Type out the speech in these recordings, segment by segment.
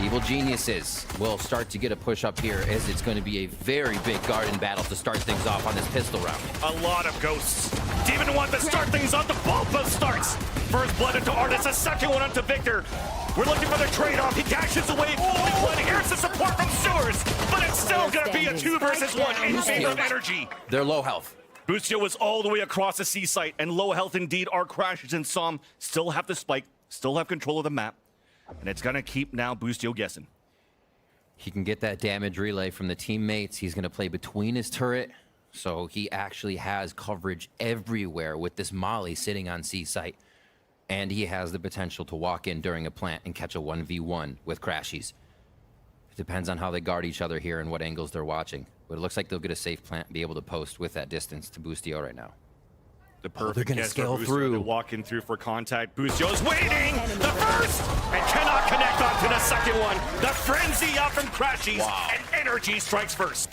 Evil Geniuses will start to get a push up here as it's going to be a very big garden battle to start things off on this pistol round. A lot of ghosts. Demon one to start things off. The both starts. First blood into Artis, a second one onto Victor. We're looking for the trade-off. He dashes away. One. Here's the support from Sewers, but it's still going to be a 2 versus 1 in favor of NRG. They're low health. Boostio was all the way across the C site, and low health indeed. Our Crashes and Som still have the spike, still have control of the map, and it's going to keep now Boostio guessing. He can get that damage relay from the teammates. He's going to play between his turret, so he actually has coverage everywhere with this Molly sitting on C site. And he has the potential to walk in during a plant and catch a 1v1 with Crashies. It depends on how they guard each other here and what angles they're watching. But it looks like they'll get a safe plant and be able to post with that distance to Boostio right now. The perfect they're gonna guess scale for Boostio through. to walk in through for contact. Boostio's waiting! The first! And cannot connect onto the second one. The frenzy out from Crashies, and NRG strikes first.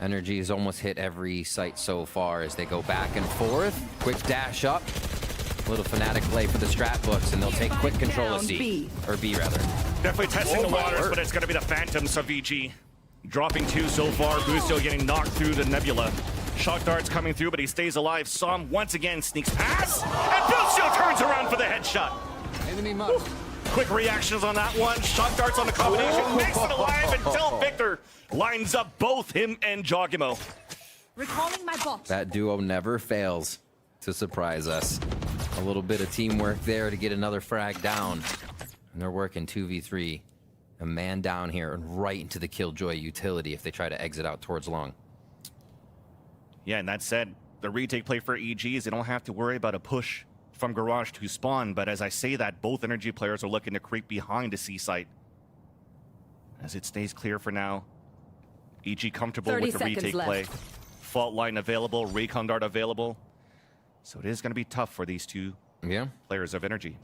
NRG has almost hit every site so far as they go back and forth. Quick dash up. Little Fnatic play for the strat books, and they'll take quick control of C. Or B, rather. Definitely testing the waters, but it's going to be the Phantoms of VG. Dropping 2 so far. Boostio getting knocked through the Nebula. Shock darts coming through, but he stays alive. Som once again sneaks past, and Boostio turns around for the headshot. Enemy mark. Quick reactions on that one. Shock darts on the combination. Makes it alive until Victor lines up both him and Jogimo. Recalling my bot. That duo never fails to surprise us. A little bit of teamwork there to get another frag down. And they're working 2v3. A man down here and right into the Killjoy utility if they try to exit out towards long. Yeah, and that said, the retake play for EG is they don't have to worry about a push from Garage to spawn, but as I say that, both NRG players are looking to creep behind the C site. As it stays clear for now, EG comfortable with the retake play. Fault line available, Recon Dart available. So it is going to be tough for these two players of NRG.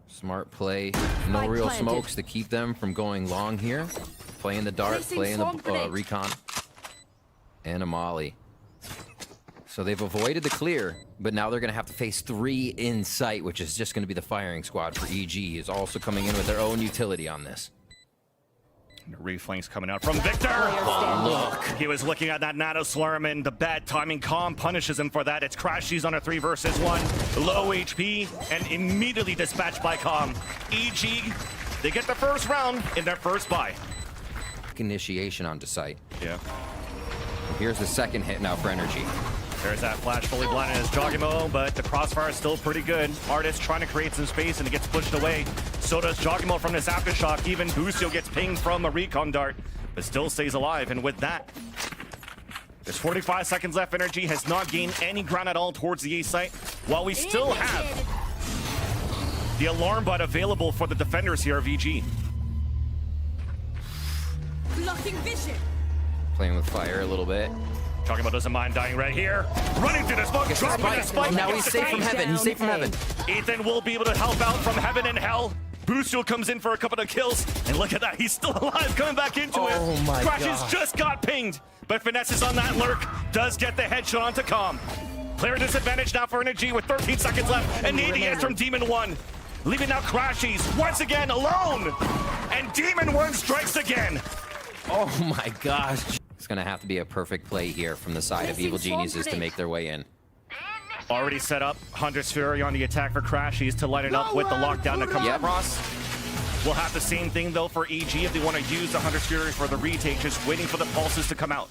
Smart play. No real smokes to keep them from going long here. Playing the dart, playing the recon. And a molly. So they've avoided the clear, but now they're going to have to face 3 in sight, which is just going to be the firing squad for EG. Is also coming in with their own utility on this. The reflanks coming out from Victor. Oh, look. He was looking at that Nano Swarm, and the bad timing Calm punishes him for that. It's Crashies on a 3 versus 1. Low HP, and immediately dispatched by Calm. EG, they get the first round in their first buy. Initiation onto site. Yeah. And here's the second hit now for NRG. There's that flash fully blinded as Jogimo, but the crossfire is still pretty good. Artist trying to create some space, and it gets pushed away. So does Jogimo from this aftershock. Even Boostio gets pinged from a recon dart, but still stays alive. And with that, there's 45 seconds left. NRG has not gained any ground at all towards the A site, while we still have the alarm bot available for the defenders here of VG. Blocking vision. Playing with fire a little bit. Jogimo doesn't mind dying right here. Running through the smoke, dropping the spike. Now he's safe from heaven. He's safe from heaven. Ethan will be able to help out from heaven and hell. Boostio comes in for a couple of kills, and look at that, he's still alive, coming back into it. Oh my Crashes God. just got pinged, but Finesse is on that lurk, does get the headshot onto Calm. Player disadvantage now for NRG with 13 seconds left, and ADS from Demon 1. Leaving now Crashies once again alone, and Demon 1 strikes again. Oh my gosh. It's going to have to be a perfect play here from the side of Evil Geniuses to make their way in. Already set up Hunter's Fury on the attack for Crashies to line it up with the lockdown to come across. We'll have the same thing though for EG if they want to use the Hunter's Fury for the retake, just waiting for the pulses to come out.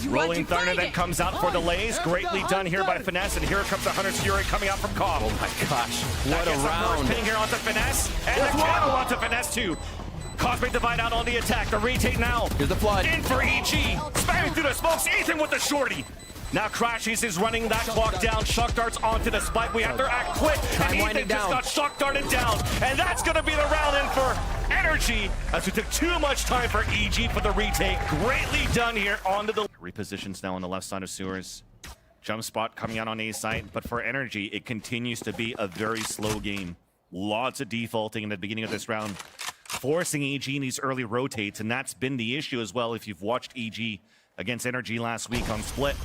Rolling Thunder then comes out for delays. Greatly done here by Finesse, and here comes the Hunter's Fury coming out from Calm. Oh my gosh, what a round. First ping here onto Finesse, and the kill onto Finesse too. Cosmic Divide out on the attack. The retake now. Here's the flood. In for EG. Spamming through the smokes. Ethan with the shorty. Now Crashies is running that clock down. Shock darts onto the spike. We have to act quick. And Ethan just got shock darted down. And that's going to be the round in for NRG, as we took too much time for EG for the retake. Greatly done here onto the repositions now on the left side of Sewers. Jump spot coming out on A site. But for NRG, it continues to be a very slow game. Lots of defaulting in the beginning of this round, forcing EG in these early rotates, and that's been the issue as well if you've watched EG against NRG last week on Split.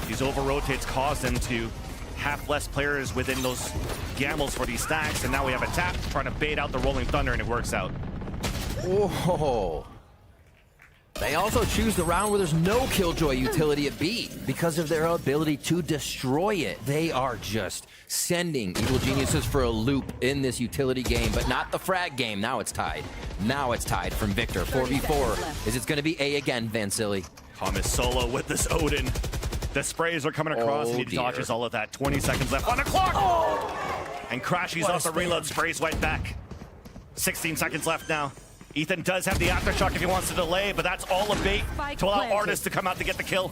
These over rotates caused them to half less players within those gambles for these stacks, and now we have a tap trying to bait out the Rolling Thunder, and it works out. Whoa. They also choose the round where there's no Killjoy utility at B because of their ability to destroy it. They are just sending Evil Geniuses for a loop in this utility game, but not the frag game. Now it's tied. Now it's tied from Victor. 4v4. Is it going to be A again, Vansili? Thomas solo with this Odin. The sprays are coming across, and he dodges all of that. 20 seconds left on the clock. And Crashy's off the reload, sprays right back. 16 seconds left now. Ethan does have the aftershock if he wants to delay, but that's all a bait to allow Artist to come out to get the kill.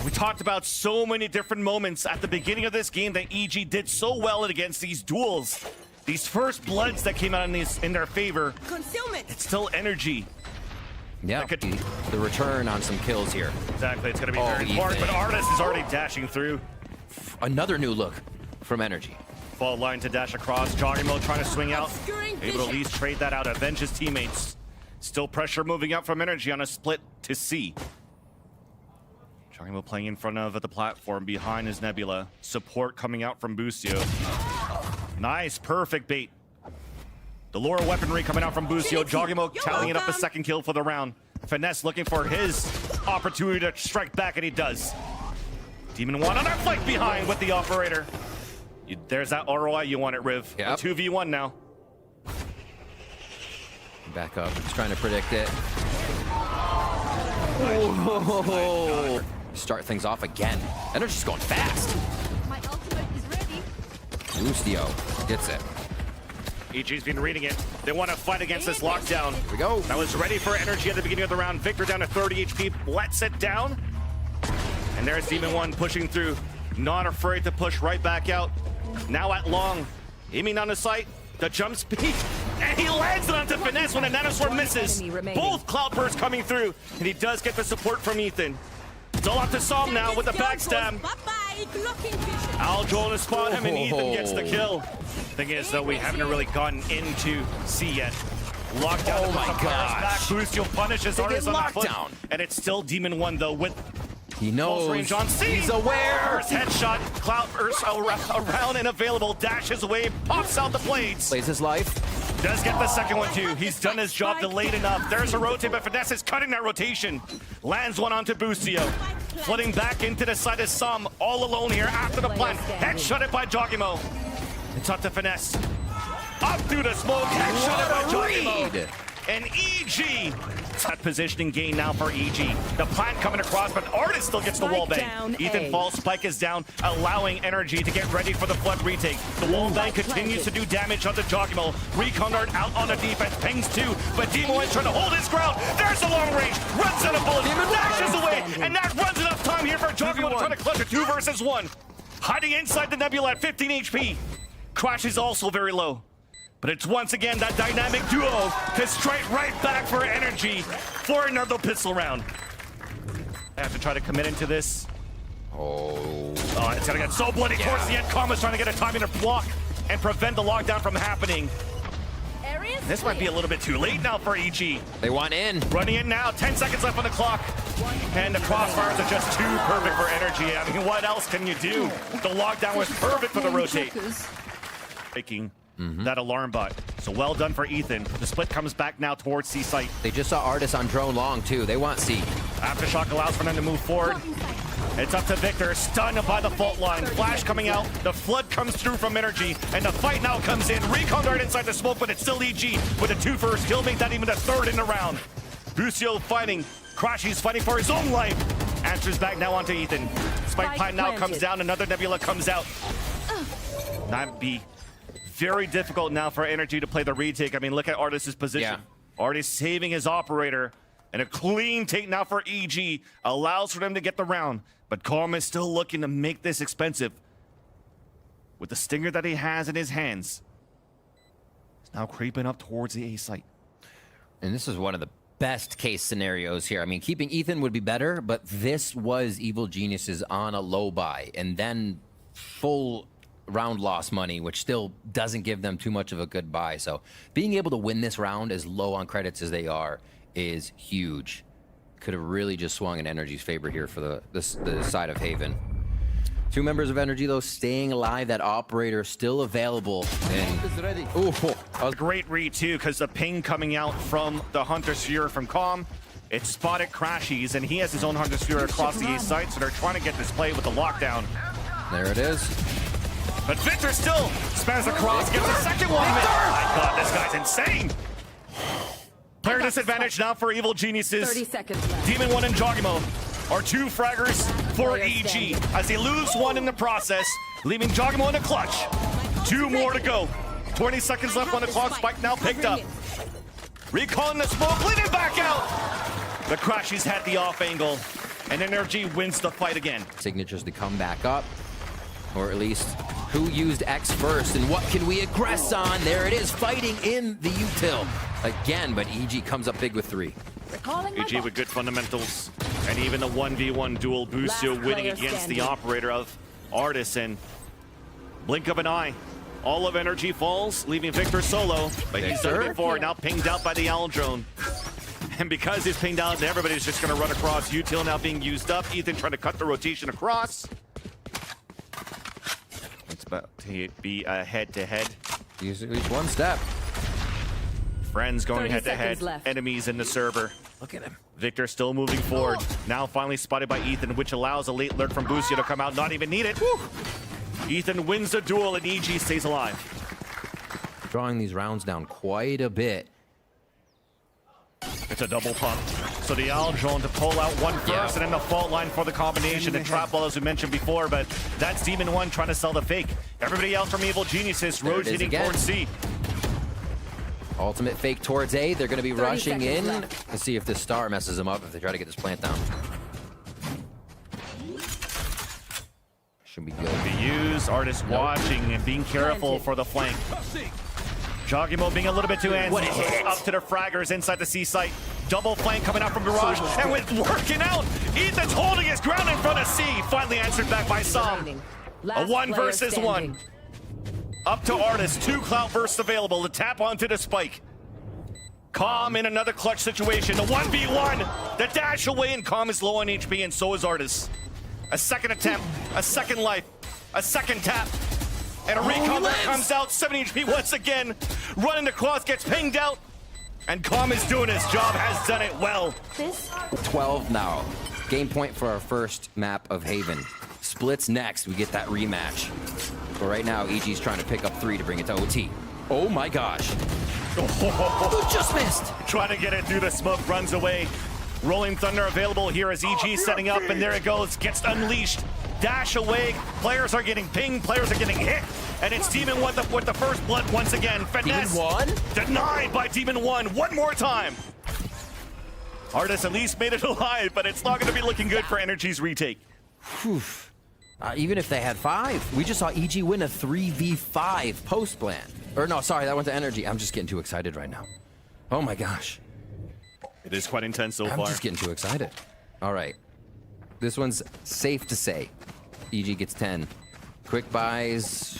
We talked about so many different moments at the beginning of this game that EG did so well against these duels. These first bloods that came out in their favor. Concealment. It's still NRG. Yeah, the return on some kills here. Exactly, it's going to be very important, but Artist is already dashing through. Another new look from NRG. Fall line to dash across. Joggimo trying to swing out. Able to at least trade that out, avenge his teammates. Still pressure moving out from NRG on a split to C. Joggimo playing in front of the platform behind his Nebula. Support coming out from Busio. Nice, perfect bait. The lower weaponry coming out from Busio. Joggimo tallying up a second kill for the round. Finesse looking for his opportunity to strike back, and he does. Demon 1 on our flank behind with the operator. There's that ROI you want it, Riv. Yep. 2v1 now. Back up, just trying to predict it. Oh. Start things off again. NRG's going fast. My ultimate is ready. Lucio gets it. EG's been reading it. They want to fight against this lockdown. Here we go. That was ready for NRG at the beginning of the round. Victor down to 30 HP, lets it down. And there's Demon 1 pushing through. Not afraid to push right back out. Now at long, aiming on the sight, the jump speed, and he lands it onto Finesse when a Nanosword misses. Both Cloud Bursts coming through, and he does get the support from Ethan. It's all up to Psalm now with the backstab. Al Joel to spot him, and Ethan gets the kill. Thing is, though, we haven't really gotten into C yet. Lockdown. Oh my gosh. Busio punishes Artist on the foot, lockdown. and it's still Demon 1 though with He knows. range on C. He's aware. First headshot, Cloud Burst around and available, dashes away, pops out the blades. Plays his life. Does get the second one too. He's done his job delayed enough. There's a rotate, but Finesse is cutting that rotation. Lands one onto Busio. Flooding back into the side of Sam, all alone here after the plant. Headshot it by Joggimo. It's up to Finesse. Up through the smoke, headshot it by Joggimo. And EG, that positioning gain now for EG. The plant coming across, but Artist still gets the wall bang. Ethan falls, Spike is down, allowing NRG to get ready for the flood retake. The wall bang continues to do damage onto Joggimo. Recon Dart out on the defense, pings two, but Demo is trying to hold his ground. There's the long range, runs out of bullets, dashes away, and that runs enough time here for Joggimo to try to clutch a 2 versus 1. Hiding inside the Nebula at 15 HP. Crash is also very low. But it's once again that dynamic duo to strike right back for NRG for another pistol round. I have to try to commit into this. Oh, it's gonna get so bloody towards the end. Karma's trying to get a timing to block and prevent the lockdown from happening. This might be a little bit too late now for EG. They want in. Running in now, 10 seconds left on the clock. And the crossfires are just too perfect for NRG. I mean, what else can you do? The lockdown was perfect for the rotate. Making that alarm bot. So well done for Ethan. The split comes back now towards C site. They just saw Artist on drone long too. They want C. Aftershock allows for them to move forward. It's up to Victor, stunned by the fault line. Flash coming out, the flood comes through from NRG, and the fight now comes in. Recon Dart inside the smoke, but it's still EG with a 2 first kill, make that even the 3rd in the round. Busio fighting, Crashy's fighting for his own life. Answers back now onto Ethan. Spike Pine now comes down, another Nebula comes out. That'd be very difficult now for NRG to play the retake. I mean, look at Artist's position. Artist saving his operator. And a clean take now for EG. Allows for them to get the round. But Karma is still looking to make this expensive. With the stinger that he has in his hands. He's now creeping up towards the A site. And this is one of the best case scenarios here. I mean, keeping Ethan would be better, but this was Evil Geniuses on a low buy. And then full round loss money, which still doesn't give them too much of a good buy. So being able to win this round as low on credits as they are is huge. Could have really just swung in NRG's favor here for the side of Haven. Two members of NRG, though, staying alive. That operator still available. And ooh, that was Great read, too, because the ping coming out from the Hunter Sphere from Calm, it spotted Crashies, and he has his own Hunter Sphere across the A site, so they're trying to get this play with the lockdown. there it is. But Victor still spans across, gets the second one. My God, this guy's insane. Player disadvantage now for Evil Geniuses. 30 seconds left. Demon 1 and Jogimo are two fraggers for EG as they lose one in the process, leaving Jogimo in the clutch. Two more to go. 20 seconds left on the clock. Spike now picked up. Recalling the smoke, leading back out. The Crashies had the off angle, and NRG wins the fight again. Signatures to come back up, or at least who used X first, and what can we aggress on? There it is, fighting in the util again, but EG comes up big with 3. EG with good fundamentals, and even the 1v1 duel. Busio winning against the operator of Artis, and blink of an eye. All of NRG falls, leaving Victor solo, but he's done it before, now pinged out by the Owl drone. And because he's pinged out, everybody's just gonna run across. Util now being used up. Ethan trying to cut the rotation across. It's about to be a head-to-head. Use at least one step. Friends going 30 head-to-head. seconds left. Enemies in the server. Look at him. Victor still moving forward. Now finally spotted by Ethan, which allows a late lurk from Busio to come out, not even needed. Woo! Ethan wins the duel and EG stays alive. Drawing these rounds down quite a bit. It's a double pump. So the Owl drone to pull out one first, and then the fault line for the combination. The trap ball, as we mentioned before, but that's Demon 1 trying to sell the fake. Everybody else from Evil Geniuses rotating towards C. Ultimate fake towards A. They're going to be rushing in left. to see if this star messes them up if they try to get this plant down. Should be good. The use, Artis watching and being careful for the flank. Jogimo being a little bit too antsy. Up to the fraggers inside the C site. Double flank coming out from Garage, and with working out, Ethan's holding his ground in front of C. Finally answered back by Sam. A 1 versus 1. Up to Artis, 2 clout bursts available to tap onto the spike. Calm in another clutch situation, the 1v1. The dash away, and Calm is low on HP, and so is Artis. A second attempt, a second life, a second tap. And a recon that comes out, 7 HP once again. Running across, gets pinged out. And Calm is doing his job, has done it well. 12 now. Game point for our first map of Haven. Splits next, we get that rematch. But right now, EG's trying to pick up 3 to bring it to OT. Oh my gosh. Oh, just missed. Trying to get it through the smoke, runs away. Rolling Thunder available here as EG setting up, and there it goes, gets unleashed. Dash away, players are getting pinged, players are getting hit, and it's Demon 1 with the first blood once again. Finesse Demon 1? denied by Demon 1 one more time. Artis at least made it alive, but it's not going to be looking good for NRG's retake. Whew. Even if they had 5, we just saw EG win a 3v5 post plan. Or no, sorry, that went to NRG. I'm just getting too excited right now. Oh my gosh. It is quite intense so far. I'm just getting too excited. All right. This one's safe to say. EG gets 10. Quick buys,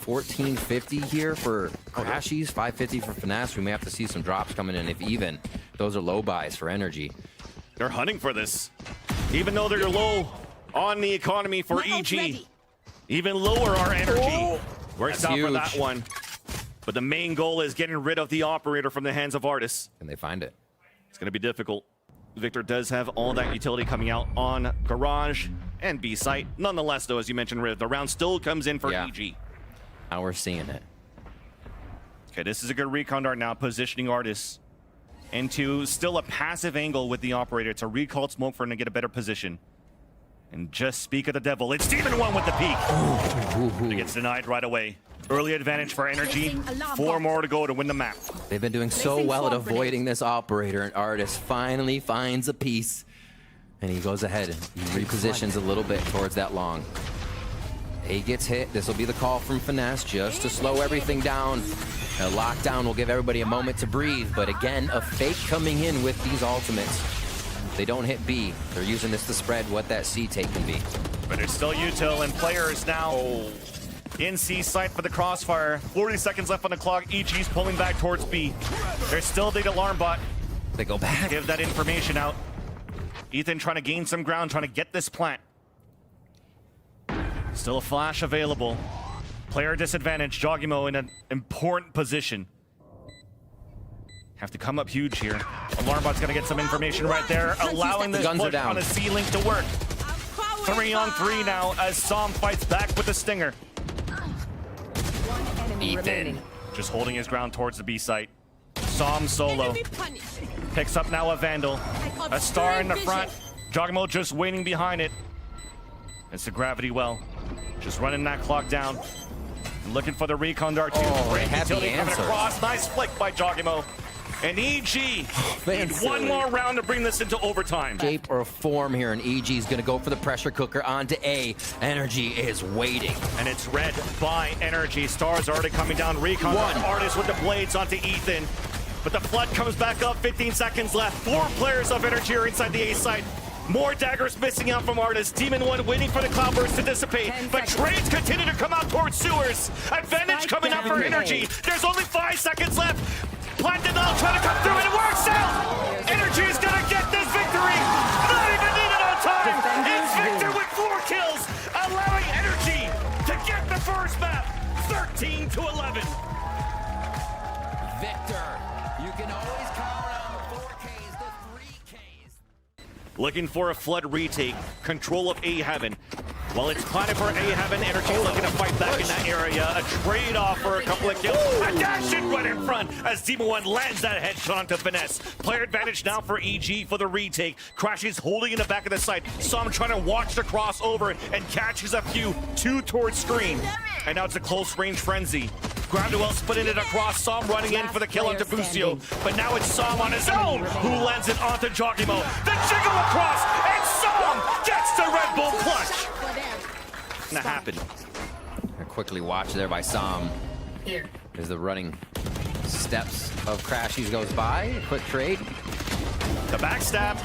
1450 here for Crashies, 550 for Finesse. We may have to see some drops coming in if even. Those are low buys for NRG. They're hunting for this. Even though they're low on the economy for EG. Even lower our energy. Works out for that one. But the main goal is getting rid of the operator from the hands of Artis. Can they find it? It's going to be difficult. Victor does have all that utility coming out on Garage and B site. Nonetheless, though, as you mentioned, Riv, the round still comes in for EG. Now we're seeing it. Okay, this is a good recon dart now, positioning Artis into still a passive angle with the operator. It's a recalled smoke for him to get a better position. And just speak of the devil, it's Demon 1 with the peek. It gets denied right away. Early advantage for NRG. 4 more to go to win the map. They've been doing so well at avoiding this operator, and Artis finally finds a piece. And he goes ahead and he repositions a little bit towards that long. He gets hit. This will be the call from Finesse just to slow everything down. A lockdown will give everybody a moment to breathe, but again, a fake coming in with these ultimates. They don't hit B. They're using this to spread what that C take can be. But it's still util, and players now in C site for the crossfire. 40 seconds left on the clock. EG's pulling back towards B. There's still the alarm bot. They go back. Give that information out. Ethan trying to gain some ground, trying to get this plant. Still a flash available. Player disadvantage. Jogimo in an important position. Have to come up huge here. Alarmbot's gonna get some information right there, allowing this push on a C-Link to work. 3-on-3 now as Som fights back with the stinger. Ethan just holding his ground towards the B site. Som solo. Picks up now a Vandal. A Star in the front. Jogimo just waiting behind it. It's the gravity well. Just running that clock down. Looking for the recon dart too. Great utility coming across. Nice flick by Jogimo. And EG need one more round to bring this into overtime. Shape or form here, and EG is going to go for the pressure cooker onto A. NRG is waiting. And it's read by NRG. Stars already coming down. Recon Artist with the blades onto Ethan. But the flood comes back up. 15 seconds left. 4 players of NRG are inside the A site. More daggers missing out from Artist. Demon 1 waiting for the cloudburst to dissipate. But trades continue to come out towards sewers. Advantage coming out for NRG. There's only 5 seconds left. Planted now, trying to come through, and it works out! NRG is gonna get this victory! Not even needed on time! It's Victor with 4 kills, allowing NRG to get the first map, 13-11. Victor, you can always count on the 4Ks, the 3Ks. Looking for a flood retake, control of A Heaven. While it's planning for A Heaven, NRG looking to fight back in that area. A trade-off for a couple of kills. A dash in right in front as Demon 1 lands that headshot onto Finesse. Player advantage now for EG for the retake. Crashes holding in the back of the site. Som trying to watch the crossover and catches a few. 2 towards screen. And now it's a close range frenzy. Graduel splitting it across. Som running in for the kill onto Busio. But now it's Som on his own who lands it onto Jogimo. The jiggle across, and Som gets the Red Bull clutch. That happened. Quickly watched there by Som. As the running steps of Crashies goes by. Quick trade. The backstab.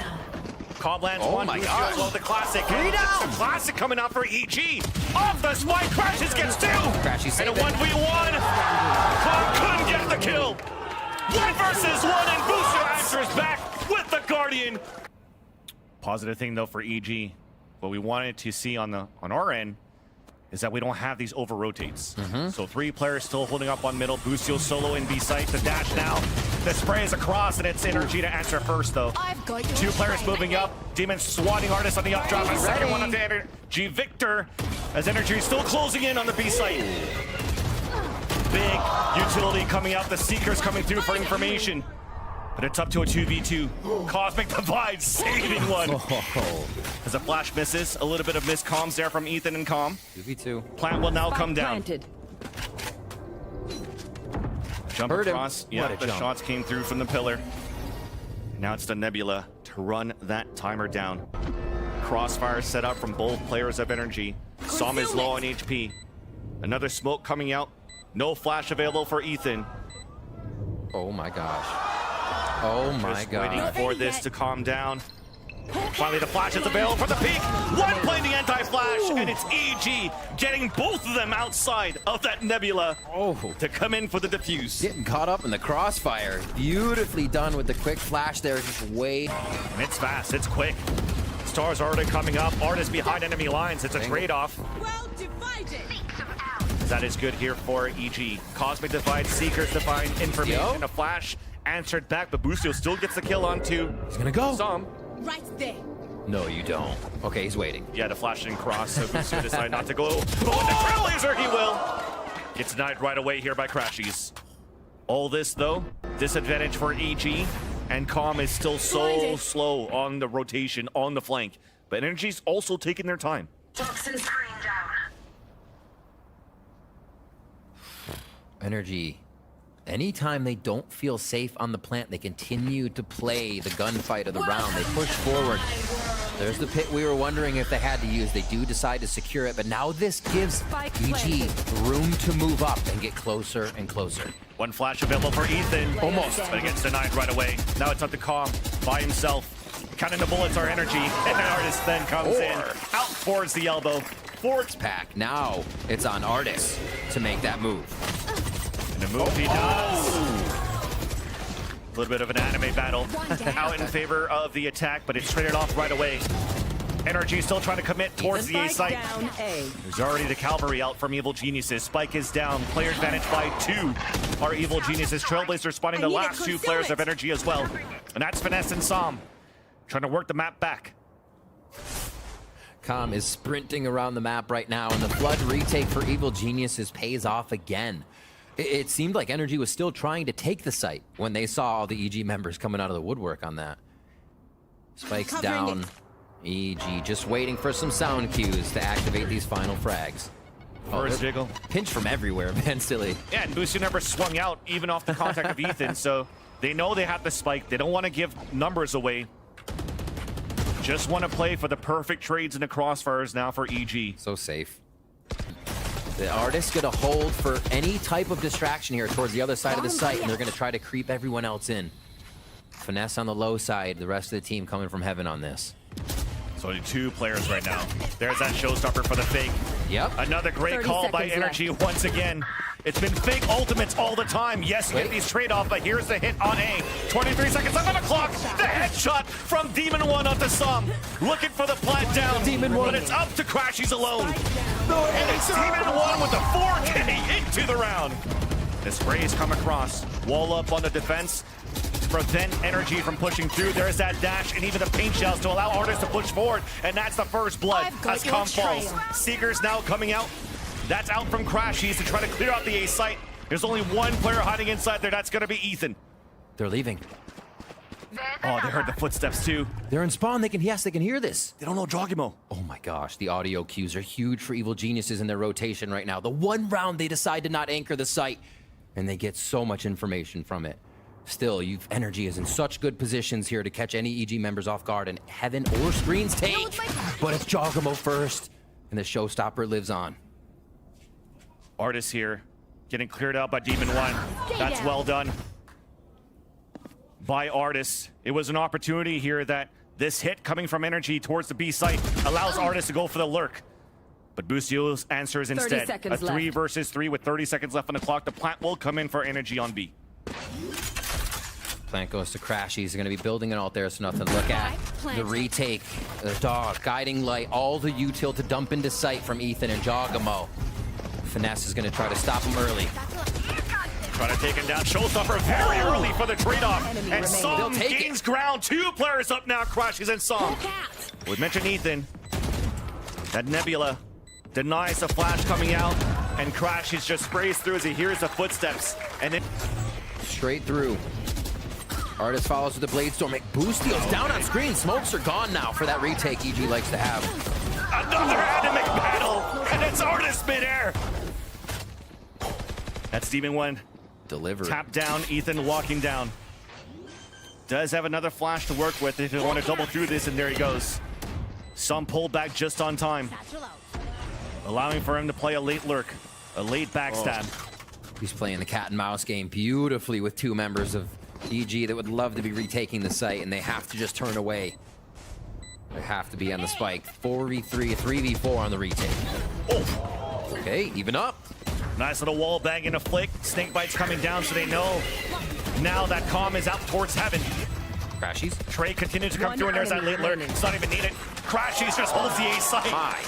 Coblands Oh one. my Busio gosh. well, the classic. 3 down. The classic coming out for EG. Off the spike. Crashes gets 2. Crashies and a saved it. 1v1. Cloud couldn't get the kill. 1 versus 1, and Busio answers back with the Guardian. Positive thing though for EG. What we wanted to see on our end is that we don't have these over rotates. So 3 players still holding up on middle. Busio solo in B site. The dash now. The spray is across, and it's NRG to answer first though. 2 players moving up. Demon swatting Artist on the updraft. A second one onto NRG. Victor as NRG is still closing in on the B site. Big utility coming out. The Seekers coming through for information. But it's up to a 2v2. Cosmic Divide saving one. As a flash misses, a little bit of missed comms there from Ethan and Com. 2v2. Plant will now come down. Jump Heard him. across. What Yeah, a the jump. shots came through from the pillar. Now it's the Nebula to run that timer down. Crossfire set up from both players of NRG. Som is low on HP. Another smoke coming out. No flash available for Ethan. Oh my gosh. Oh my Just waiting god. for this to calm down. Finally, the flash is available for the peak. 1 playing the anti-flash, and it's EG getting both of them outside of that Nebula to come in for the defuse. Getting caught up in the crossfire. Beautifully done with the quick flash there. Just wait. And it's fast, it's quick. Stars already coming up. Artist behind enemy lines. It's a trade-off. Well divided. That is good here for EG. Cosmic Divide, Seekers Divine, information, a flash answered back, but Busio still gets the kill onto. He's gonna go. Som. Right there. No, you don't. Okay, he's waiting. Yeah, the flash didn't cross, so Busio decided not to go. But with the trail laser, he will. Gets denied right away here by Crashies. All this, though, disadvantage for EG, and Com is still so slow on the rotation, on the flank. But NRG's also taking their time. Toxin screen down. NRG. Anytime they don't feel safe on the plant, they continue to play the gunfight of the round. They push forward. There's the pit we were wondering if they had to use. They do decide to secure it, but now this gives EG room to move up and get closer and closer. 1 flash available for Ethan. Almost. But it gets denied right away. Now it's up to Com by himself. Counting the bullets are NRG. And the Artist then comes in. Out towards the elbow. Forks Pack. Now it's on Artist to make that move. And the move he does. A little bit of an anime battle out in favor of the attack, but it's traded off right away. NRG still trying to commit towards the A Spike site. down A. There's already the cavalry out from Evil Geniuses. Spike is down. Player advantage by 2 are Evil Geniuses. Trailblazers spawning the I need to last 2 conceal players of it. NRG as well. And that's Finesse and Som trying to work the map back. Com is sprinting around the map right now, and the Flood retake for Evil Geniuses pays off again. It seemed like NRG was still trying to take the site when they saw all the EG members coming out of the woodwork on that. Spike's Covering down. EG just waiting for some sound cues to activate these final frags. First they're jiggle. Pinch from everywhere, man, silly. Yeah, and Boostio never swung out even off the contact of Ethan, so they know they have the spike. They don't want to give numbers away. Just want to play for the perfect trades in the crossfires now for EG. So safe. The artist's gonna hold for any type of distraction here towards the other side of the site, and they're gonna try to creep everyone else in. Finesse on the low side, the rest of the team coming from heaven on this. So only 2 players right now. There's that showstopper for the fake. Yep. Another great 30 call by seconds NRG left. once again. It's been fake ultimates all the time. Yes, you get Wait. these trade-off, but here's the hit on A. 23 seconds left on the clock. The headshot from Demon 1 onto Som. Looking for the plant down. Demon 1. But it's up to Crash. He's alone. And it's Demon 1 with the 4K into the round. The sprays come across. Wall up on the defense to prevent NRG from pushing through. There's that dash and even the paint shells to allow artists to push forward. And that's the first blood I've got as your Com falls. trail. Seeker's now coming out. That's out from Crash. He's to try to clear out the A site. There's only 1 player hiding inside there. That's going to be Ethan. They're leaving. Oh, they heard the footsteps too. They're in spawn. They can hear this. They don't know Jogimo. Oh my gosh, the audio cues are huge for Evil Geniuses in their rotation right now. The one round they decide to not anchor the site, and they get so much information from it. Still, NRG is in such good positions here to catch any EG members off guard, and Heaven or Screens take. But it's Jogimo first, and the showstopper lives on. Artist here getting cleared out by Demon 1. That's well done by Artist. It was an opportunity here that this hit coming from NRG towards the B site allows Artist to go for the lurk. But Boostio's answers instead. A seconds 3 left. versus 3 with 30 seconds left on the clock. The plant will come in for NRG on B. Plant goes to Crash. He's going to be building an alt there, so nothing to look at. The retake, the dog, guiding light, all the util to dump into sight from Ethan and Jogimo. Finesse is going to try to stop him early. Trying to take him down. Showstopper very early for the trade-off. Enemy And remaining. Som They'll take it. gains ground. 2 players up now. Crashes and Som. We mentioned Ethan. That Nebula denies the flash coming out. And Crash just sprays through as he hears the footsteps. And then Straight through. Artist follows with the Blade Storm. Boostio's down on screen. Smokes are gone now for that retake EG likes to have. another anime battle. And it's Artist midair. That's Demon 1. Delivered. Tap down, Ethan walking down. Does have another flash to work with if you want to double through this, and there he goes. Some pulled back just on time, allowing for him to play a late lurk, a late backstab. He's playing the cat and mouse game beautifully with 2 members of EG that would love to be retaking the site, and they have to just turn away. They have to be on the spike. 4v3, 3v4 on the retake. Oh, Okay, even up. nice little wall bang and a flick. Snake bites coming down, so they know now that calm is out towards heaven. Crashies. Trey continues to come through, and there's that late lurk. It's not even needed. Crashies just holds the A site. High.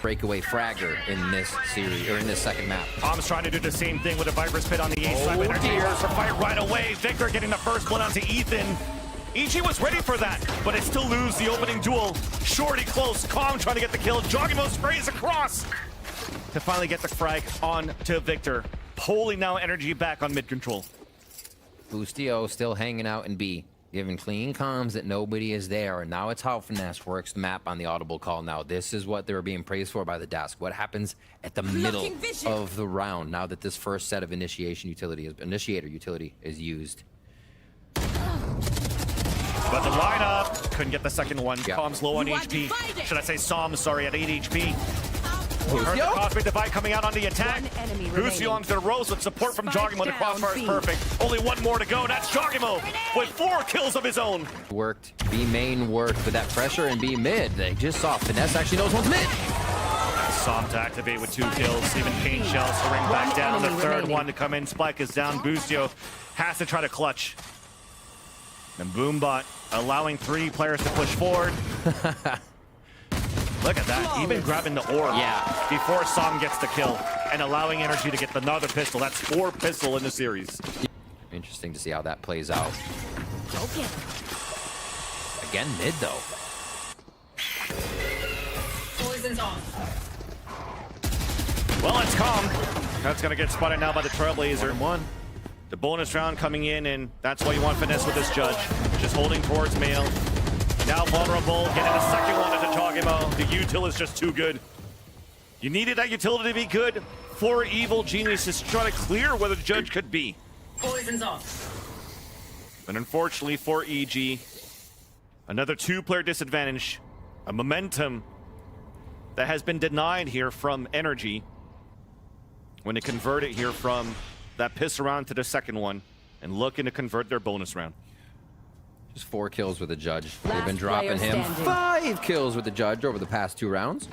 Breakaway fragger in this series, or in this second map. Tom's trying to do the same thing with a Viper's Pit on the A side. Oh, Energy dear. goes for fight right away. Victor getting the first blood onto Ethan. EG was ready for that, but it still lose the opening duel. Shorty close. Calm trying to get the kill. Jogimo sprays across to finally get the frag on to Victor. Pulling now Energy back on mid control. Boostio still hanging out in B, giving clean comms that nobody is there, and now it's how Finesse works the map on the audible call. Now this is what they were being praised for by the desk. What happens at the middle vision. of the round now that this first set of initiator utility is used? But the lineup couldn't get the second one. Yeah. Calm's low on You are HP. divided. Should I say Som, sorry, at 8 HP. Heard the Cosmic Divide coming out on the attack. One enemy Gucci remaining. onto the Rose with support from Spike Jogimo. The down, crossfire is B. perfect. Only 1 more to go. That's Jogimo with 4 kills of his own. Worked. B main worked with that pressure, and B mid. They just saw Finesse actually knows one's mid. Som to activate with 2 kills. Even Pain Shells to ring back down. The enemy third remaining. one to come in. Spike is down. Boostio has to try to clutch. And Boombot allowing 3 players to push forward. Look at that, even grabbing the orb before Som gets the kill and allowing NRG to get another pistol. That's 4 pistol in the series. Interesting to see how that plays out. Okay. Again, mid though. Poison's off. Well, it's calm. That's gonna get spotted now by the Trailblazer. 1-1. The bonus round coming in, and that's why you want finesse with this judge. Just holding towards Mail. Now vulnerable, getting a second one at the Jogimo. The util is just too good. You needed that utility to be good. 4 evil geniuses trying to clear where the judge could be. Poison's off. But unfortunately for EG, another 2-player disadvantage. A momentum that has been denied here from NRG when they convert it here from that piss around to the second one and looking to convert their bonus round. Just 4 kills with the judge. They've Last been dropping player him standing. 5 kills with the judge over the past 2 rounds.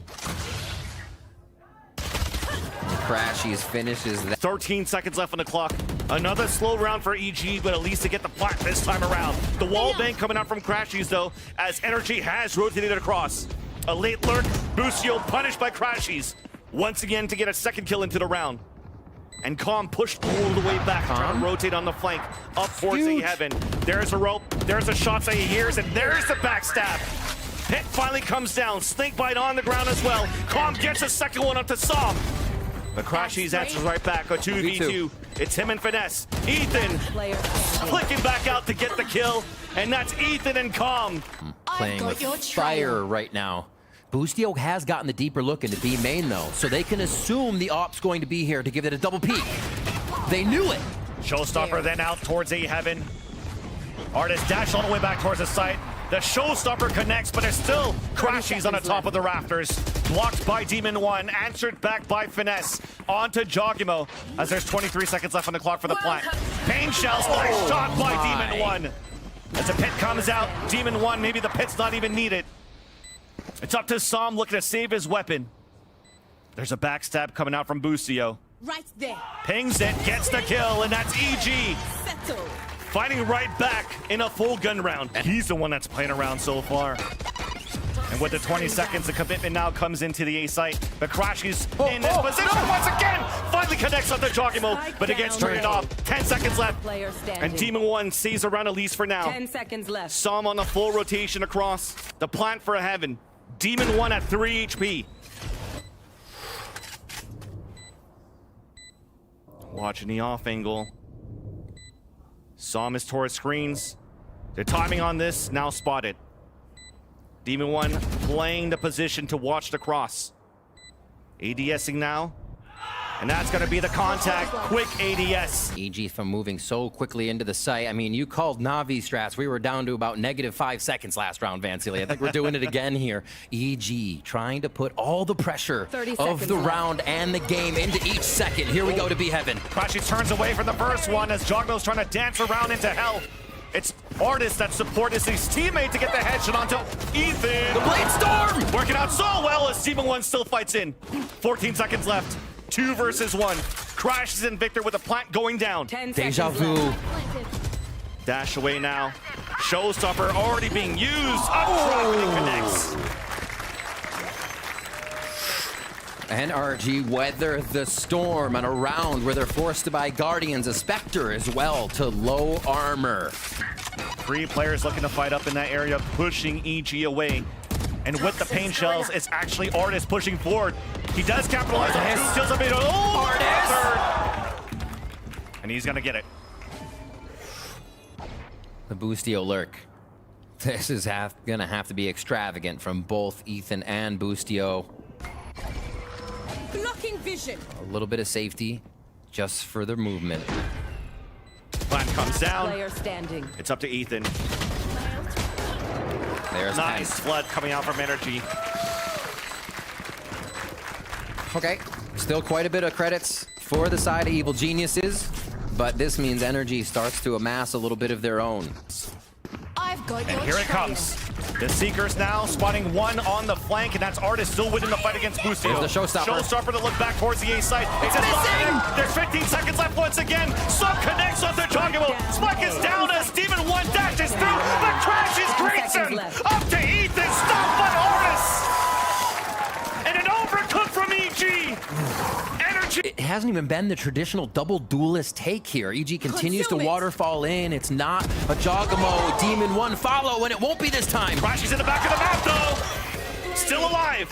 Crashies finishes that. 13 seconds left on the clock. Another slow round for EG, but at least to get the plat this time around. The wall bank coming out from Crashies, though, as NRG has rotated across. A late lurk, Busio punished by Crashies. Once again to get a second kill into the round. And Calm pushed all the way back, trying to rotate on the flank, up towards the heaven. There's a rope, there's a shot that he hears, and there's the backstab. Pit finally comes down, Snakebite on the ground as well. Calm gets a second one up to Som. But Crashies answers right back, a 2v2. It's him and Finesse. Ethan clicking back out to get the kill, and that's Ethan and Calm. Playing with fire right now. Boostio has gotten the deeper look into B main though, so they can assume the op's going to be here to give it a double peek. They knew it. Showstopper then out towards A Heaven. Artist dash all the way back towards the site. The Showstopper connects, but there's still Crashies on the top of the rafters. Blocked by Demon 1, answered back by Finesse. On to Jogimo, as there's 23 seconds left on the clock for the plant. Pain Shells, nice shot by Demon 1. As the pit comes out, Demon 1, maybe the pit's not even needed. It's up to Som looking to save his weapon. There's a backstab coming out from Busio. Right there. Pings it, gets the kill, and that's EG. Settle. Fighting right back in a full gun round. He's the one that's playing around so far. And with the 20 seconds, the commitment now comes into the A site. But Crashies in this position once again. Finally connects up the Jogimo, but it gets turned off. 10 seconds left. And Demon 1 sees around Elise for now. 10 seconds left. Som on the full rotation across. The plant for Heaven. Demon 1 at 3 HP. Watching the off angle. Som is towards screens. The timing on this now spotted. Demon 1 playing the position to watch the cross. ADSing now. And that's going to be the contact. Quick ADS. EG from moving so quickly into the site. I mean, you called Navi strats. We were down to about -5 seconds last round, Vansili. I think we're doing it again here. EG trying to put all the pressure of the round and the game into each second. Here we go to B Heaven. Crashy turns away from the first one as Jogmo's trying to dance around into hell. It's Artist that supports his teammate to get the headshot onto Ethan. The Blade Storm! Working out so well as Demon 1 still fights in. 14 seconds left. 2 versus 1. Crashes in Victor with a plant going down. 10 Deja seconds vu. left. Dash away now. Showstopper already being used. Up front when it connects. NRG weather the storm on a round where they're forced to buy Guardians, a Spectre as well, to low armor. 3 players looking to fight up in that area, pushing EG away. And with the pain shells, it's actually Artist pushing forward. He does capitalize on his kills a bit. Oh, Artist! And he's gonna get it. The Boostio lurk. This is gonna have to be extravagant from both Ethan and Boostio. Blocking vision. A little bit of safety just for their movement. Plant comes down. Player standing. It's up to Ethan. There's Nice Pen. flood coming out from NRG. Okay, still quite a bit of credits for the side of Evil Geniuses, but this means NRG starts to amass a little bit of their own. I've got And here it comes. The Seekers now spotting one on the flank, and that's Artis still winning the fight against Boostio. There's the showstopper. Showstopper to look back towards the A side. It's missing! There's 15 seconds left once again. Sub connects onto Jogamo. Spike is down as Demon 1 dashes through. The crash is Grayson. Up to Ethan. Stopped by Artis. And an overcook from EG. NRG. It hasn't even been the traditional double duelist take here. EG continues to waterfall in. It's not a Jogamo Demon 1 follow, and it won't be this time. Crashes in the back of the map, though. Still alive.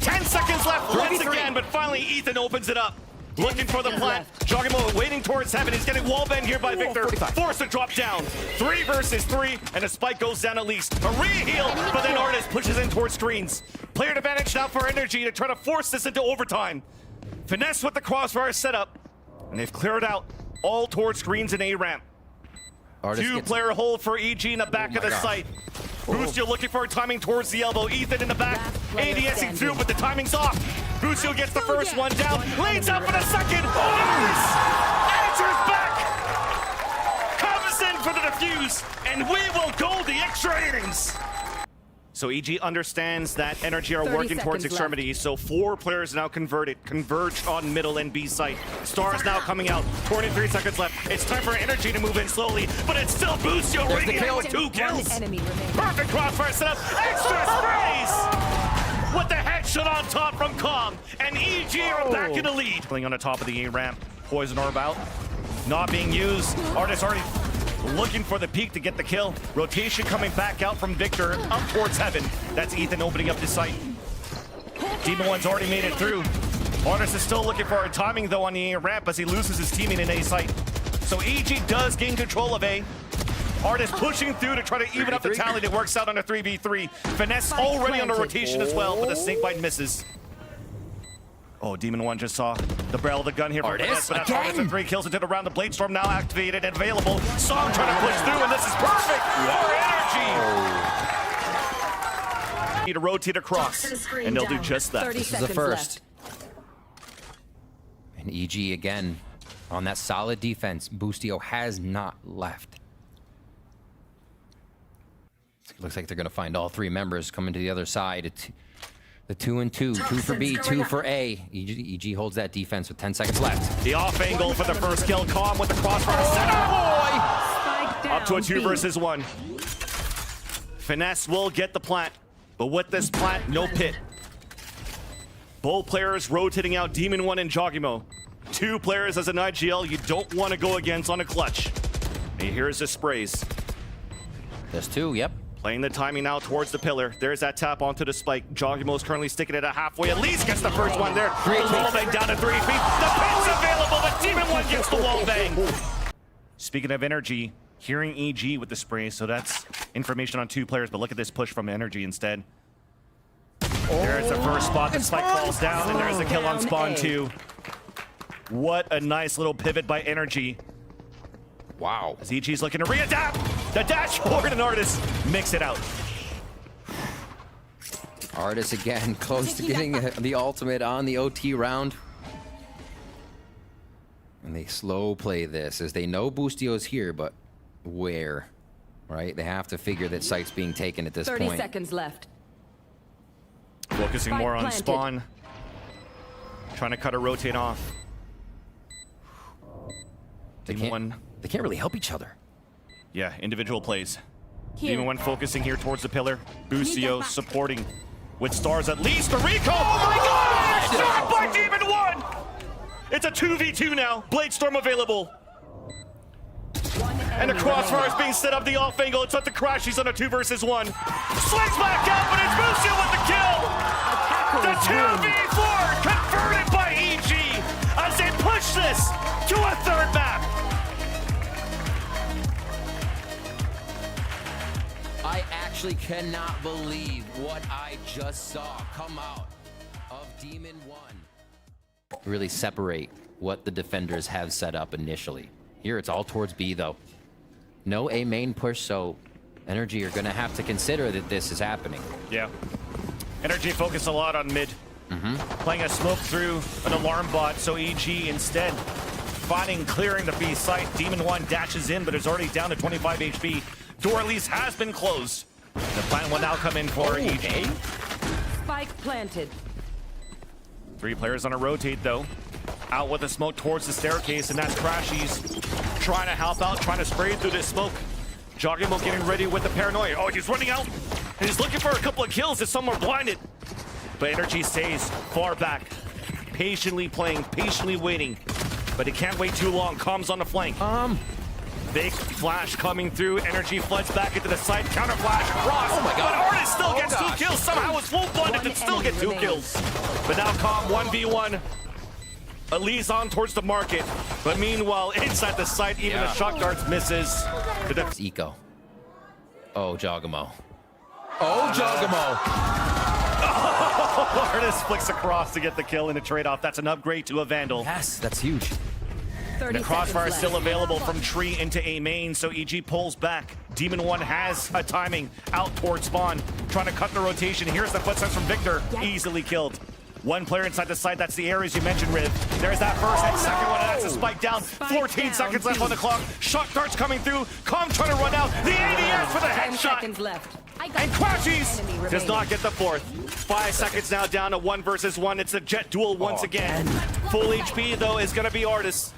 10 seconds left once again, but finally Ethan opens it up. Looking for the plant. Jogamo waiting towards heaven. He's getting wall banged here by Victor. 45. Forced to drop down. 3 versus 3, and a spike goes down at least. A re-heal, but then Artis pushes in towards screens. Player advantage now for NRG to try to force this into overtime. Finesse with the crossfire setup, and they've cleared out all towards screens and A ramp. Two-player hold for EG in the back of the site. Boostio looking for a timing towards the elbow. Ethan in the back, ADSing through, but the timing's off. Boostio gets the first one down, leads up for the second. Artis answers back, comes in for the defuse, and we will go the extra innings. So EG understands that NRG are working towards extremities, so 4 players now converge on middle and B site. Stars now coming out, 23 seconds left. It's time for NRG to move in slowly, but it's still Boostio ringing in with 2 kills. Perfect crossfire setup, extra sprays! With the headshot on top from Kong, and EG are back in the lead. Playing on the top of the A ramp, poison orb out, not being used. Artis already looking for the peak to get the kill. Rotation coming back out from Victor up towards heaven. That's Ethan opening up the site. Demon 1's already made it through. Artis is still looking for a timing though on the A ramp as he loses his teammate in A site. So EG does gain control of A. Artis pushing through to try to even up the tally. It works out on a 3v3. Finesse already on a rotation as well, but the snakebite misses. Oh, Demon 1 just saw the barrel of the gun here for Finesse, but that's Artis and 3 kills into the round. The Blade Storm now activated and available. Song trying to push through, and this is perfect for NRG. Need to rotate across, and they'll do just that. This is the first. And EG again on that solid defense. Boostio has not left. It looks like they're going to find all 3 members coming to the other side. The 2 and 2, 2 for B, 2 for A. EG holds that defense with 10 seconds left. The off angle for the first kill. Calm with the crossfire setup. Up to a 2 versus 1. Finesse will get the plant, but with this plant, no pit. Both players rotating out Demon 1 and Jogamo. 2 players as an IGL you don't want to go against on a clutch. And here's the sprays. There's 2, yep. Playing the timing now towards the pillar. There's that tap onto the spike. Jogimo's currently sticking it at halfway. At least gets the first one there. The wall bang down to 3 feet. The pin's available, but Demon 1 gets the wall bang. Speaking of NRG, hearing EG with the spray, so that's information on 2 players, but look at this push from NRG instead. There's the first spot. The spike falls down, and there's the kill on spawn 2. What a nice little pivot by NRG. Wow. As EG's looking to readapt. The dash forward and Artis mix it out. Artis again close to getting the ultimate on the OT round. And they slow play this as they know Boostio's here, but where? Right? They have to figure that site's being taken at this 30 point. seconds left. Focusing more on spawn. Trying to cut a rotate off. They can't really help each other. Yeah, individual plays. Demon 1 focusing here towards the pillar. Boostio supporting with stars at least. The Rico! Oh my god! Shot by Demon 1! It's a 2v2 now. Blade Storm available. And the crossfire is being set up the off angle. It's up to Crash. He's on a 2 versus 1. Swings back out, but it's Boostio with the kill! The 2v4 converted by EG as they push this to a 3rd map. I actually cannot believe what I just saw come out of Demon 1. Really separate what the defenders have set up initially. Here it's all towards B though. No A main push, so NRG are gonna have to consider that this is happening. Yeah. NRG focused a lot on mid. Playing a smoke through an alarm bot, so EG instead finding clearing the B site. Demon 1 dashes in, but is already down to 25 HP. Door at least has been closed. The plant will now come in for EG. Spike planted. 3 players on a rotate, though. Out with the smoke towards the staircase, and that's Crashies trying to help out, trying to spray through this smoke. Jogimo getting ready with the paranoia. Oh, he's running out, and he's looking for a couple of kills as some are blinded. But NRG stays far back, patiently playing, patiently waiting. But he can't wait too long. Comms on the flank. Big flash coming through. NRG floods back into the site. Counter flash across. Oh my god. But Artist still gets 2 kills. Somehow it's full blinded and still get 2 kills. But now Com 1v1. A liaison towards the market. But meanwhile, inside the site, even the shock darts misses. It's Eco. Oh, Jogamo. Oh, Jogamo. Artist flicks across to get the kill in the trade-off. That's an upgrade to a Vandal. Yes, that's huge. And the crossfire is still available from Tree into A main, so EG pulls back. Demon 1 has a timing out towards spawn, trying to cut the rotation. Here's the footsteps from Victor, easily killed. 1 player inside the site, that's the areas you mentioned, Riv. There's that first and second one, and that's a spike down. 14 seconds left on the clock. Shock darts coming through. Com trying to run out. The ADS for the 10 headshot. seconds left. And Crashies does not get the 4th. 5 seconds now down to 1 versus 1. It's a jet duel once again. Full HP, though, is going to be Artist.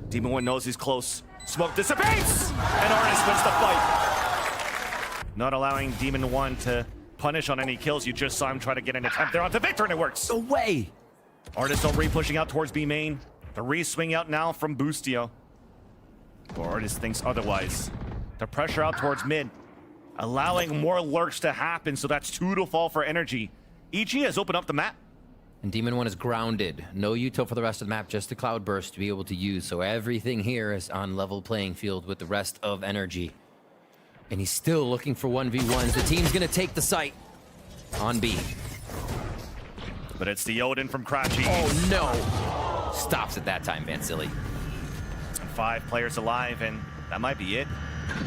Demon 1 knows he's close. Smoke dissipates! And Artist wins the fight. Not allowing Demon 1 to punish on any kills. You just saw him try to get an attempt there onto Victor, and it works. No way. Artist already pushing out towards B main. The re-swing out now from Boostio. Or Artist thinks otherwise. The pressure out towards mid. Allowing more lurks to happen, so that's 2 to fall for NRG. EG has opened up the map. And Demon 1 is grounded. No util for the rest of the map, just the Cloudburst to be able to use. So everything here is on level playing field with the rest of NRG. And he's still looking for 1v1s. The team's going to take the site on B. But it's the Odin from Crashies. Oh, no. Stops at that time, Vansili. 5 players alive, and that might be it.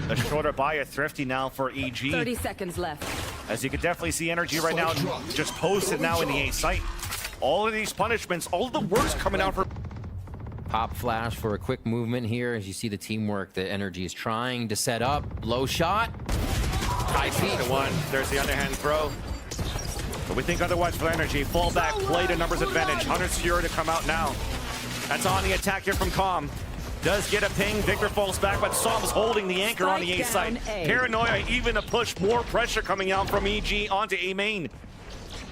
A shorter buy, a thrifty now for EG. 30 seconds left. As you can definitely see NRG right now, just posted now in the A site. All of these punishments, all of the works coming out for... Pop flash for a quick movement here as you see the teamwork that NRG is trying to set up. Low shot. High feet. The 1, there's the underhand throw. But we think otherwise for NRG. Fall back, play to numbers advantage. Hunter's Fury to come out now. That's on the attack here from Com. Does get a ping. Victor falls back, but Psalm's holding the anchor on the A site. Paranoia, even a push, more pressure coming out from EG onto A main.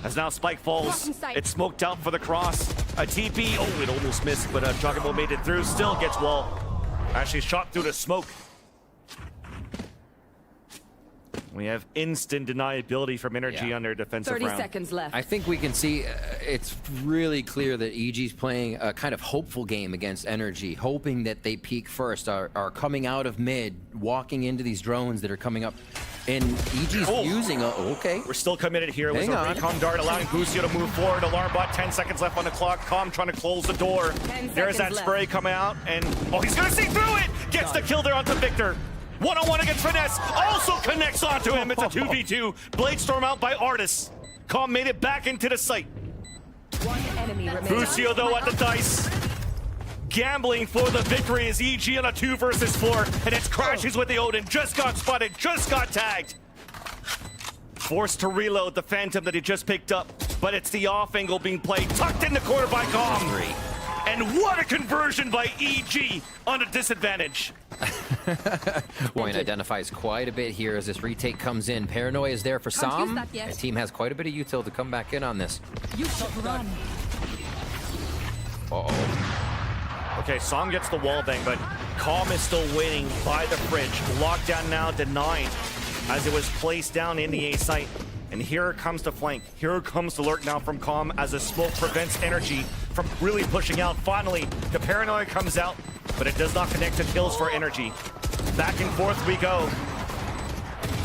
As now Spike falls, it's smoked out for the cross. A TP, oh, it almost missed, but Jogamo made it through, still gets wall. Actually shot through the smoke. We have instant deniability from NRG on their defensive 30 round. seconds left. I think we can see it's really clear that EG's playing a kind of hopeful game against NRG, hoping that they peak first, are coming out of mid, walking into these drones that are coming up. And EG's using okay. We're still committed here. It was Hang a on. recon dart allowing Boostio to move forward. Alarm bot, 10 seconds left on the clock. Com trying to close the door. 10 There's that seconds spray left. coming out, and oh, he's gonna see through it! Gets the kill there onto Victor. 1-on-1 against Finesse, also connects onto him. It's a 2v2. Blade Storm out by Artis. Com made it back into the site. One enemy remains. Boostio though at the dice. Gambling for the victory is EG on a 2 versus 4, and it's Crashies with the Odin. Just got spotted, just got tagged. Forced to reload the Phantom that he just picked up, but it's the off angle being played, tucked in the corner by Com. And what a conversion by EG on a disadvantage. Point identifies quite a bit here as this retake comes in. Paranoia is there for Can't use Sam. that yet. The team has quite a bit of util to come back in on this. You should run. Uh-oh. Okay, Sam gets the wall bang, but Com is still waiting by the fridge. Lockdown now denied as it was placed down in the A site. And here comes the flank. Here comes the lurk now from Com as the smoke prevents NRG from really pushing out. Finally, the Paranoia comes out, but it does not connect to kills for NRG. Back and forth we go.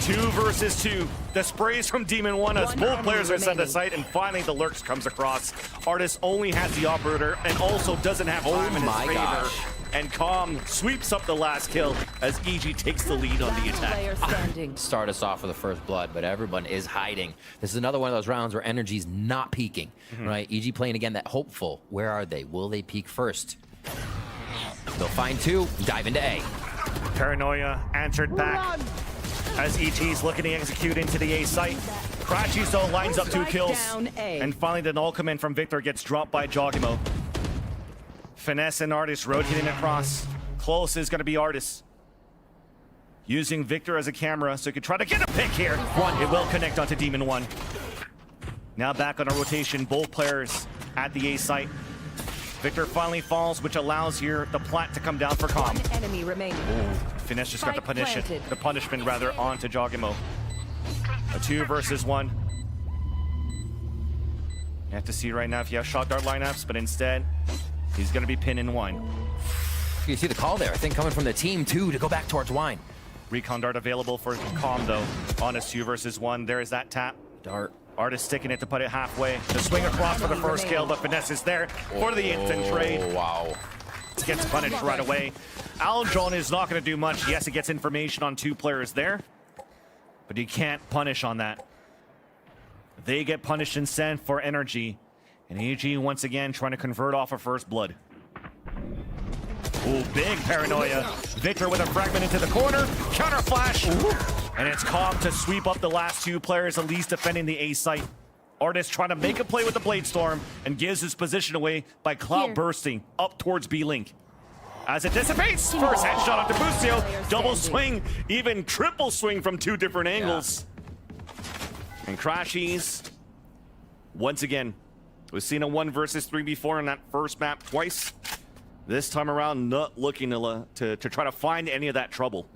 2 versus 2. The sprays from Demon 1 as both players are sent to site, and finally the lurks comes across. Artist only has the operator and also doesn't have time in his favor. Gosh. And Com sweeps up the last kill as EG takes the lead on the attack. Player standing. Start us off with the first blood, but everyone is hiding. This is another one of those rounds where NRG's not peaking, right? EG playing again that hopeful. Where are they? Will they peak first? They'll find 2, dive into A. Paranoia answered back. as EG's looking to execute into the A site. Crashies though lines up 2 kills. Down A. And finally the null command from Victor gets dropped by Jogimo. Finesse and Artis rotating across. Close is going to be Artis. Using Victor as a camera so he can try to get a pick here. It will connect onto Demon 1. Now back on a rotation, both players at the A site. Victor finally falls, which allows here the plant to come down for Calm. One enemy remaining. Finesse just got the Spike planted. punishment rather onto Jogimo. A 2 versus 1. You have to see right now if you have shot dart lineups, but instead he's going to be pinning 1. You see the call there, I think, coming from the team too, to go back towards Wine. Recon dart available for Calm though. On a 2 versus 1. There is that tap. Dart. Artist sticking it to put it halfway. The swing across for the first kill, but Finesse is there for the instant trade. Oh, wow. Gets punished right away. Aldron is not going to do much. Yes, it gets information on 2 players there, but you can't punish on that. They get punished instead for NRG, and AG once again trying to convert off of first blood. Ooh, big paranoia. Victor with a fragment into the corner. Counter flash. And it's Calm to sweep up the last 2 players, at least defending the A site. Artist trying to make a play with the Blade Storm and gives his position away by cloud bursting up towards B-Link. As it dissipates, first headshot onto Busio. Double swing, even triple swing from 2 different angles. And Crashies, once again, we've seen a 1 versus 3 before in that first map twice. This time around, not looking to try to find any of that trouble.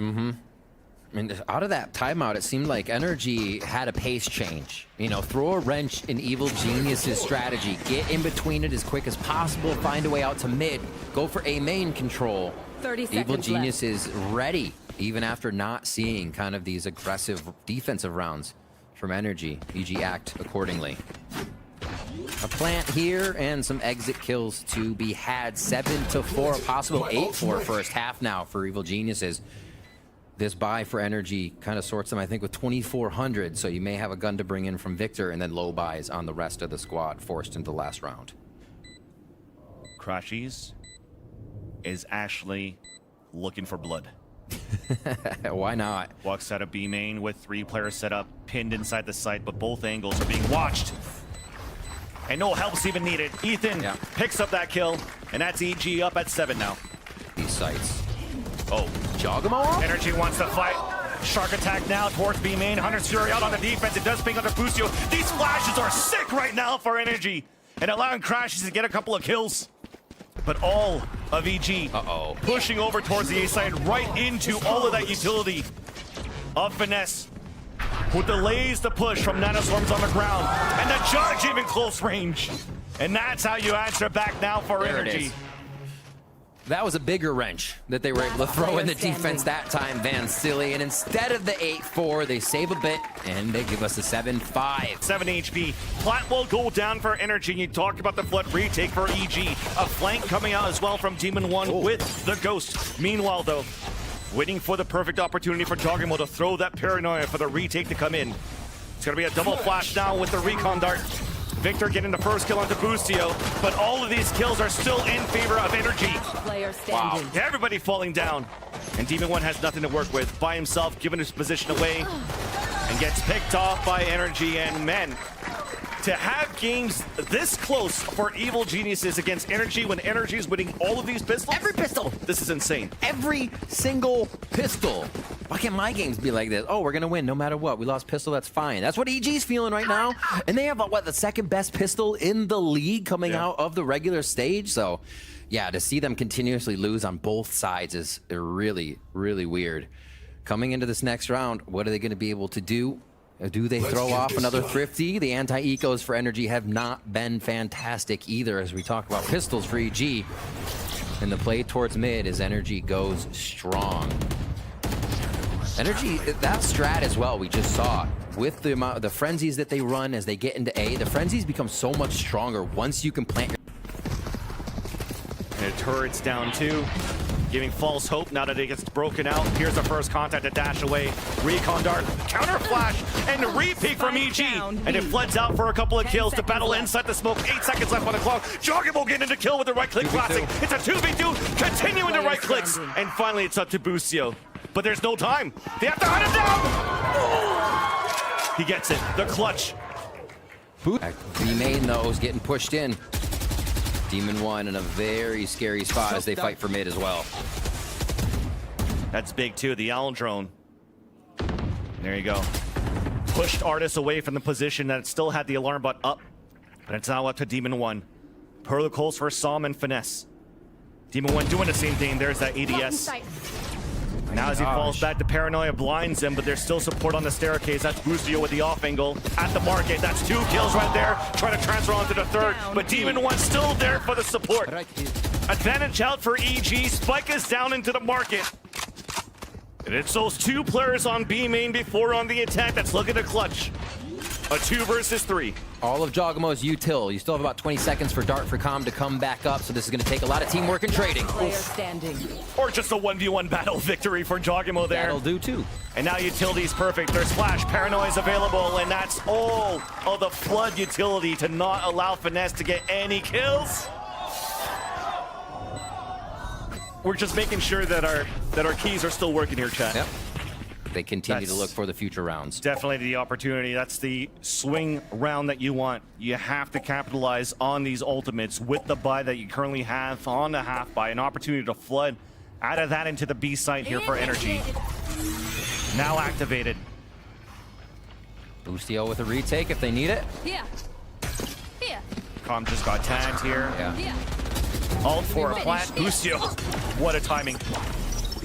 And out of that timeout, it seemed like NRG had a pace change. You know, throw a wrench in Evil Genius's strategy. Get in between it as quick as possible. Find a way out to mid. Go for A main control. 30 seconds Evil Genius left. is ready, even after not seeing kind of these aggressive defensive rounds from NRG. EG act accordingly. A plant here and some exit kills to be had. 7-4, possible 8-4 first half now for Evil Geniuses. This buy for NRG kind of sorts them, I think, with 2,400, so you may have a gun to bring in from Victor, and then low buys on the rest of the squad forced into the last round. Crashies is actually looking for blood. Why not? Walks out of B main with 3 players set up, pinned inside the site, but both angles are being watched. And no help's even needed. Ethan picks up that kill, and that's EG up at 7 now. These sites. Oh, Jogamo? NRG wants to fight. Shark attack now towards B main. Hunter's Fury out on the defense. It does ping under Busio. These flashes are sick right now for NRG, and allowing Crashes to get a couple of kills. But all of EG pushing over towards the A side, right into all of that utility of Finesse, who delays the push from Nanoswarms on the ground, and the Judge even close range. And that's how you answer back now for There it NRG. is. That was a bigger wrench that they were able to throw in the defense that time, Van Silly. And instead of the 8-4, they save a bit, and they give us a 7-5. 7 HP. Plat will go down for NRG. You talked about the flood retake for EG. A flank coming out as well from Demon 1 with the Ghost. Meanwhile, though, waiting for the perfect opportunity for Jogimo to throw that paranoia for the retake to come in. It's going to be a double flash now with the recon dart. Victor getting the first kill onto Busio, but all of these kills are still in favor of NRG. Player standing. Everybody falling down. And Demon 1 has nothing to work with by himself, giving his position away, and gets picked off by NRG. And men, to have games this close for Evil Geniuses against NRG when NRG is winning all of these pistols? Every pistol! This is insane. Every single pistol. Why can't my games be like this? Oh, we're going to win no matter what. We lost pistol, that's fine. That's what EG's feeling right now. And they have, what, the second best pistol in the league coming out of the regular stage. So, yeah, to see them continuously lose on both sides is really, really weird. Coming into this next round, what are they going to be able to do? Do they throw off another Thrifty? The anti-ecos for NRG have not been fantastic either, as we talk about pistols for EG. And the play towards mid as NRG goes strong. NRG, that strat as well, we just saw. With the amount of the frenzies that they run as they get into A, the frenzies become so much stronger once you can plant your... And turret's down 2. Giving false hope now that it gets broken out. Here's the first contact to dash away. Recon dart, counter flash, and a repeat from EG. And it floods out for a couple of kills to battle inside the smoke. 8 seconds left on the clock. Jogimo getting into kill with the right click classic. It's a 2v2, continuing the right clicks. And finally it's up to Busio. but there's no time. They have to hunt him down. He gets it. The clutch. B main though is getting pushed in. Demon 1 in a very scary spot as they fight for mid as well. That's big too, the Owl drone. There you go. Pushed Artis away from the position that still had the alarm bot up. And it's now up to Demon 1. Protocols for Psalm and Finesse. Demon 1 doing the same thing. There's that ADS. Now as he falls back, the paranoia blinds him, but there's still support on the staircase. That's Busio with the off angle at the market. That's 2 kills right there. Trying to transfer onto the third, but Demon 1 still there for the support. Advantage out for EG. Spike is down into the market. And it's those 2 players on B main before on the attack that's looking to clutch. A 2 versus 3. All of Jogamo's util. You still have about 20 seconds for Dart for Com to come back up, so this is going to take a lot of teamwork and trading. Player standing. Or just a 1v1 battle victory for Jogamo there. That'll do too. And now utility's perfect. There's flash, paranoia is available, and that's all of the flood utility to not allow Finesse to get any kills. We're just making sure that our keys are still working here, chat. Yep. They continue to That's look for the future rounds. Definitely the opportunity. That's the swing round that you want. You have to capitalize on these ultimates with the buy that you currently have on the half buy. An opportunity to flood out of that into the B site here for NRG. Now activated. Busio with a retake if they need it. Here. Here. Com just got tagged here. Yeah. Here. Alt for a plant. Busio. What a timing.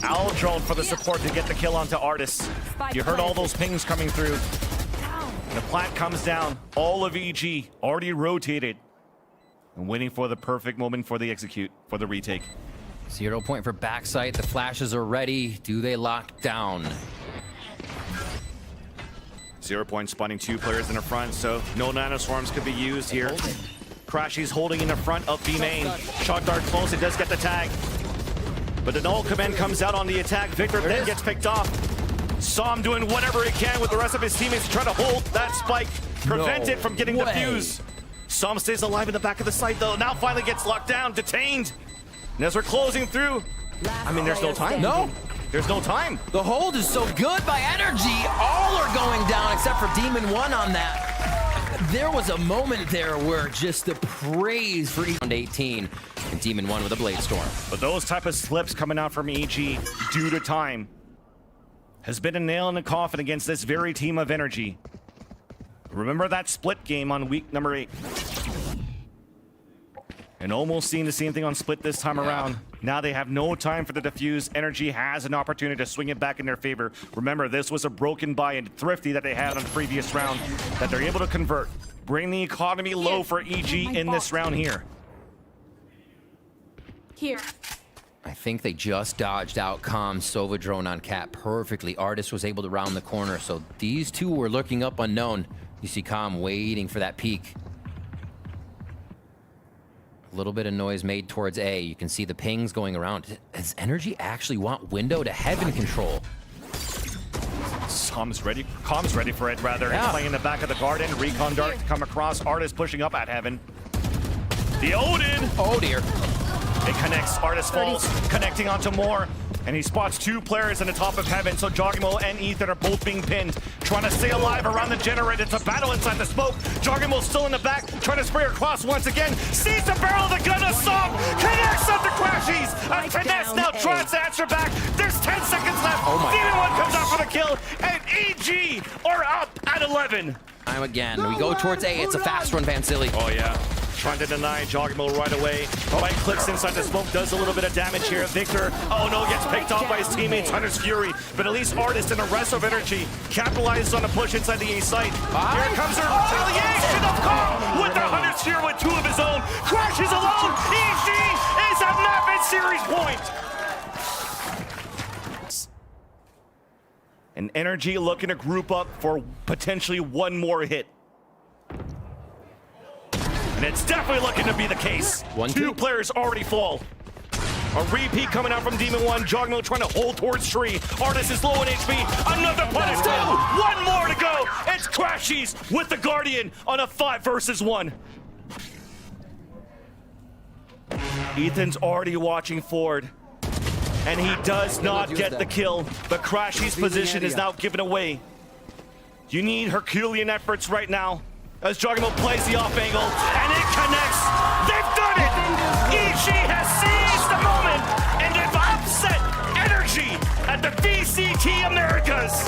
Owl drone for the support to get the kill onto Artis. You heard all those pings coming through. And the plant comes down. All of EG already rotated. And waiting for the perfect moment for the execute, for the retake. 0 point for backside. The flashes are ready. Do they lock down? 0 point spawning 2 players in the front, so no nanoswarms could be used here. Crashy's holding in the front of B main. Shock dart close, it does get the tag. But the null command comes out on the attack. Victor then gets picked off. Psalm doing whatever he can with the rest of his teammates to try to hold that spike. Prevent it from getting defused. Psalm stays alive in the back of the site though. Now finally gets locked down, detained. And as we're closing through, I mean, there's no time. No. There's no time. The hold is so good by NRG. All are going down except for Demon 1 on that. There was a moment there where just the praise for round 18 and Demon 1 with a Blade Storm. But those type of slips coming out from EG due to time has been a nail in the coffin against this very team of NRG. Remember that split game on week number 8. And almost seeing the same thing on split this time around. Now they have no time for the defuse. NRG has an opportunity to swing it back in their favor. Remember, this was a broken buy and thrifty that they had on the previous round that they're able to convert. Bring the economy low for EG in this round here. Here. I think they just dodged out Com, Sova drone on Cat perfectly. Artis was able to round the corner, so these 2 were looking up unknown. You see Com waiting for that peek. A little bit of noise made towards A. You can see the pings going around. Does NRG actually want window to heaven control? Com's ready for it, rather. Yeah. Playing in the back of the garden. Recon dart to come across. Artis pushing up at heaven. The Odin! Oh dear. It connects. Artis falls, connecting onto more. And he spots 2 players in the top of heaven, so Jogamo and Ethan are both being pinned. Trying to stay alive around the generator. It's a battle inside the smoke. Jogamo's still in the back, trying to spray across once again. Sees the barrel of the gun of Psalm. Connects up the Crashies. And Finesse now tries to answer back. There's 10 seconds left. Oh my Demon 1 comes out for the kill. And EG are up at 11. Time again. We go towards A. It's a fast run, Vansili. Oh, yeah. Trying to deny Jogamo right away. Right clicks inside the smoke, does a little bit of damage here. Victor, oh no, gets picked off by his teammates, Hunter's Fury. But at least Artist and the rest of NRG capitalizes on the push inside the A site. Here comes the retaliation of Com with the Hunter's Fury with 2 of his own. Crashes alone. EG is a map and series point. And NRG looking to group up for potentially 1 more hit. And it's definitely looking to be the case. 2 players already fall. A repeat coming out from Demon 1. Jogamo trying to hold towards tree. Artis is low in HP. Another punish. 1 more to go. It's Crashies with the Guardian on a 5 versus 1. Ethan's already watching forward. and he does not get the kill. But Crashy's position is now given away. You need Herculean efforts right now as Juggernaut plays the off angle, and it connects. They've done it! EG has seized the moment, and they've upset NRG at the VCT Americas.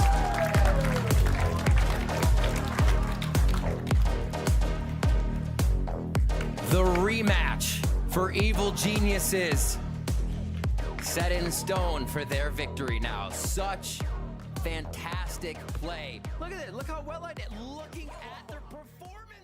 The rematch for Evil Geniuses, set in stone for their victory now. Such fantastic play. Look at it. Look how well I did. Looking at their performance.